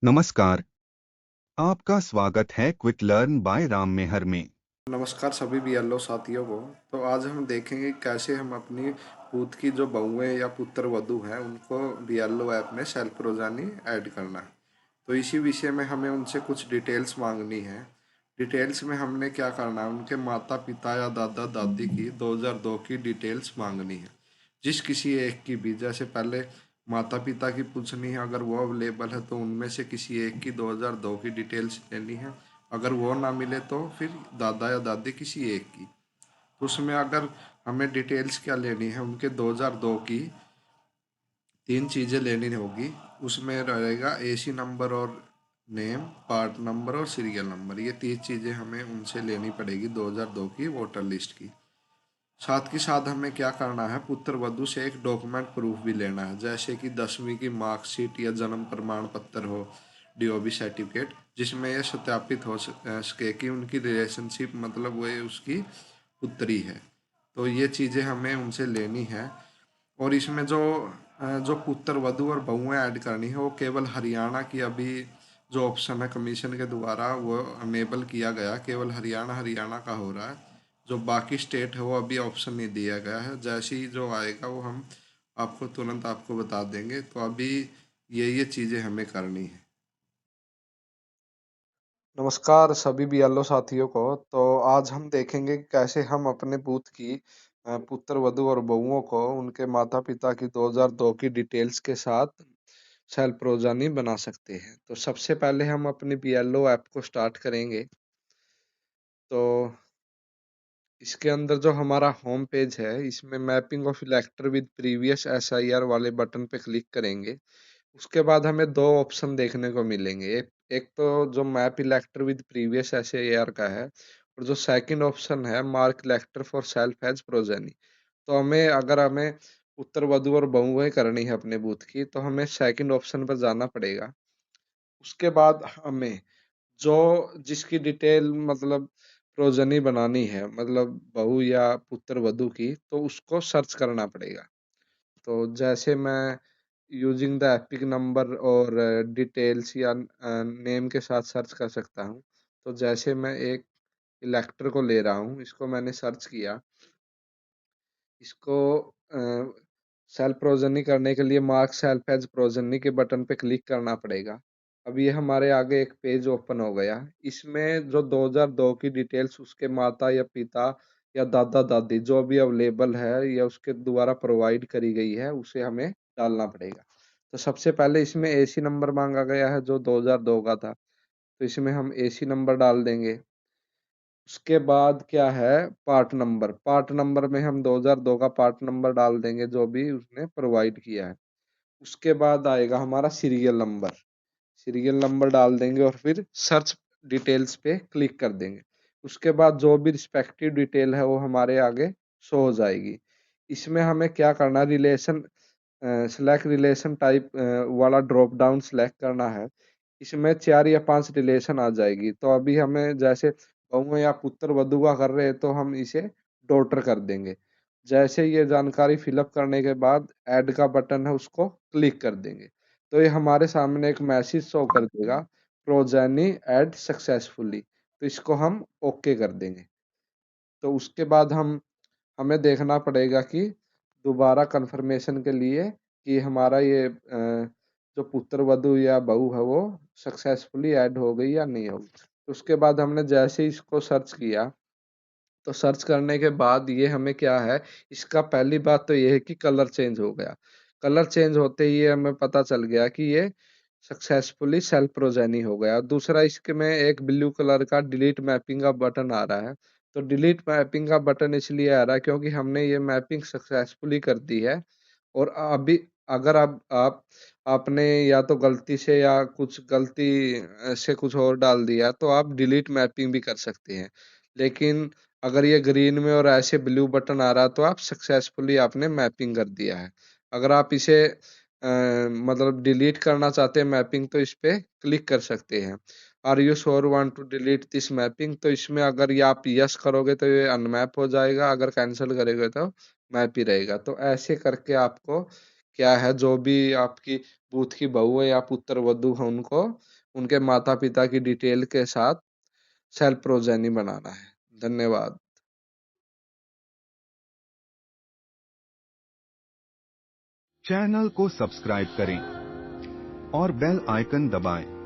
नमस्कार, आपका स्वागत है क्विक लर्न बाय राम मेहर में। नमस्कार सभी बीएलओ साथियों को। तो आज हम देखेंगे कैसे हम अपनी पूत की जो बहुएं या पुत्र वधू हैं उनको बीएलओ ऐप में सेल्फ रोजानी ऐड करना है। तो इसी विषय में हमें उनसे कुछ डिटेल्स मांगनी है। डिटेल्स में हमने क्या करना है, उनके माता पिता या दादा दादी की 2002 की डिटेल्स मांगनी है। जिस किसी एक की भी, जैसे पहले माता पिता की पूछनी है, अगर वो अवेलेबल है तो उनमें से किसी एक की 2002 की डिटेल्स लेनी है। अगर वो ना मिले तो फिर दादा या दादी किसी एक की। तो उसमें अगर हमें डिटेल्स क्या लेनी है, उनके 2002 की तीन चीज़ें लेनी होगी। उसमें रहेगा एसी नंबर और नेम, पार्ट नंबर और सीरियल नंबर। ये तीन चीज़ें हमें उनसे लेनी पड़ेगी 2002 की वोटर लिस्ट की। साथ के साथ हमें क्या करना है, पुत्र वधू से एक डॉक्यूमेंट प्रूफ भी लेना है, जैसे कि 10वीं की मार्कशीट या जन्म प्रमाण पत्र हो, डीओबी सर्टिफिकेट, जिसमें यह सत्यापित हो सके कि उनकी रिलेशनशिप मतलब वो उसकी पुत्री है। तो ये चीज़ें हमें उनसे लेनी है। और इसमें जो पुत्र वधू और बहुएं ऐड करनी है वो केवल हरियाणा की अभी जो ऑप्शन है कमीशन के द्वारा वो अनेबल किया गया, केवल हरियाणा हरियाणा का हो रहा है। जो बाकी स्टेट है वो अभी ऑप्शन नहीं दिया गया है। जैसे ही जो आएगा वो हम आपको तुरंत आपको बता देंगे। तो अभी ये चीज़ें हमें करनी है। नमस्कार सभी बीएलओ साथियों को। तो आज हम देखेंगे कि कैसे हम अपने बूथ की पुत्र वधू और बहुओं को उनके माता पिता की 2002 की डिटेल्स के साथ सेल्फ रोजानी बना सकते हैं। तो सबसे पहले हम अपनी बीएलओ ऐप को स्टार्ट करेंगे। तो इसके अंदर जो हमारा होम पेज है, इसमें mapping of इलेक्टर with previous SIR वाले बटन पे क्लिक करेंगे। उसके बाद हमें दो ऑप्शन देखने को मिलेंगे। एक तो जो map elector with previous SIR का है, और जो सेकंड ऑप्शन है mark elector for self as progeny. तो अगर हमें उत्तर वधु और बहुएं करनी है अपने बूथ की, तो हमें सेकंड ऑप्शन पर जाना पड़ेगा। उसके बाद हमें जो जिसकी डिटेल मतलब प्रोजनी बनानी है, मतलब बहू या पुत्र वधू की, तो उसको सर्च करना पड़ेगा। तो जैसे मैं यूजिंग द एपिक नंबर और डिटेल्स या नेम के साथ सर्च कर सकता हूँ। तो जैसे मैं एक इलेक्टर को ले रहा हूँ, इसको मैंने सर्च किया। इसको सेल्फ प्रोजनी करने के लिए मार्क सेल्फ एज प्रोजनी के बटन पे क्लिक करना पड़ेगा। अब ये हमारे आगे एक पेज ओपन हो गया। इसमें जो 2002 की डिटेल्स उसके माता या पिता या दादा दादी जो भी अवेलेबल है या उसके द्वारा प्रोवाइड करी गई है, उसे हमें डालना पड़ेगा। तो सबसे पहले इसमें एसी नंबर मांगा गया है जो 2002 का था, तो इसमें हम एसी नंबर डाल देंगे। उसके बाद क्या है, पार्ट नंबर में हम 2002 का पार्ट नंबर डाल देंगे जो भी उसने प्रोवाइड किया है। उसके बाद आएगा हमारा सीरियल नंबर डाल देंगे और फिर सर्च डिटेल्स पे क्लिक कर देंगे। उसके बाद जो भी रिस्पेक्टिव डिटेल है वो हमारे आगे शो हो जाएगी। इसमें हमें क्या करना, रिलेशन सिलेक्ट रिलेशन टाइप वाला ड्रॉप डाउन सिलेक्ट करना है। इसमें 4 या 5 रिलेशन आ जाएगी। तो अभी हमें जैसे बहू या पुत्र वधू का कर रहे हैं तो हम इसे डॉटर कर देंगे। जैसे ये जानकारी फिलअप करने के बाद ऐड का बटन है उसको क्लिक कर देंगे। तो ये हमारे सामने एक मैसेज शो कर देगा, प्रोजेनी ऐड सक्सेसफुली। तो इसको हम ओके कर देंगे। तो उसके बाद हमें देखना पड़ेगा कि दोबारा कंफर्मेशन के लिए कि हमारा ये जो पुत्र वधू या बहू है वो सक्सेसफुली ऐड हो गई या नहीं हो गई। तो उसके बाद हमने जैसे ही इसको सर्च किया, तो सर्च करने के बाद ये हमें क्या है, इसका पहली बात तो ये है कि कलर चेंज हो गया। कलर चेंज होते ही हमें पता चल गया कि ये सक्सेसफुली सेल्फ प्रोजेनी हो गया। दूसरा, इसके में एक ब्लू कलर का डिलीट मैपिंग का बटन आ रहा है। तो डिलीट मैपिंग का बटन इसलिए आ रहा है क्योंकि हमने ये मैपिंग सक्सेसफुली कर दी है। और अभी अगर आप आपने या तो गलती से या कुछ गलती से कुछ और डाल दिया तो आप डिलीट मैपिंग भी कर सकते हैं। लेकिन अगर ये ग्रीन में और ऐसे ब्लू बटन आ रहा तो आप सक्सेसफुली आपने मैपिंग कर दिया है। अगर आप इसे मतलब डिलीट करना चाहते हैं मैपिंग, तो इस पे क्लिक कर सकते हैं। Are you sure want to delete this mapping. तो इसमें अगर ये आप यस करोगे तो ये अनमैप हो जाएगा, अगर कैंसिल करोगे तो मैप ही रहेगा। तो ऐसे करके आपको क्या है, जो भी आपकी बूथ की बहू है या पुत्र वधू है उनको उनके माता पिता की डिटेल के साथ सेल्फ प्रोजेनी बनाना है। धन्यवाद। चैनल को सब्सक्राइब करें और बेल आइकन दबाएं।